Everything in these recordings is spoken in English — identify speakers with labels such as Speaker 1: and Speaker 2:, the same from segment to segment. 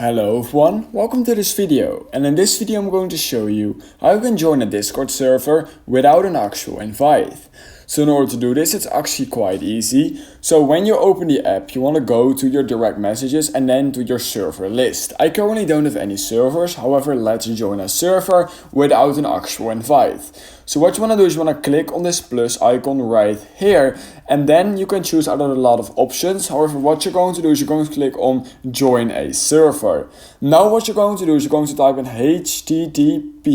Speaker 1: Hello everyone, welcome to this video, and in this video I'm going to show you how you can join a Discord server without an actual invite. So in order to do this, it's actually quite easy. So when you open the app, you want to go to your direct messages and then to your server list. I currently don't have any servers, however let's join a server without an actual invite. So what you want to do is you want to click on this plus icon right here, and then you can choose out of a lot of options. However, what you're going to do is you're going to click on join a server. Now what you're going to do is you're going to type in HTTPS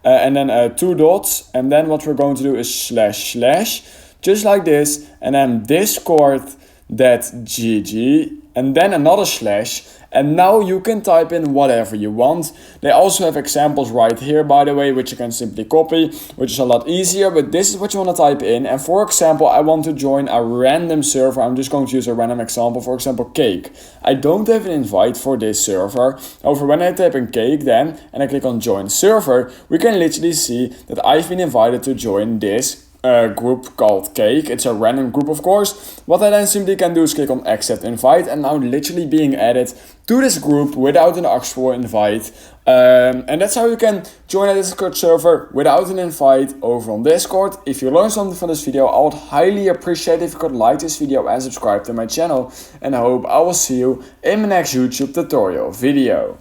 Speaker 1: and then 2 dots, and then what we're going to do is // just like this, and then discord.gg and then another /, and now you can type in whatever you want. They also have examples right here, by the way, which you can simply copy, which is a lot easier, but this is what you want to type in. And for example, I want to join a random server. I'm just going to use a random example, for example, Cake. I don't have an invite for this server. However, when I type in Cake then, and I click on join server, we can literally see that I've been invited to join this group called Cake. It's a random group, of course. What I then simply can do is click on accept invite, and now literally being added to this group without an actual invite. And that's how you can join a Discord server without an invite over on Discord. If you learned something from this video, I would highly appreciate if you could like this video and subscribe to my channel. And I hope I will see you in my next YouTube tutorial video.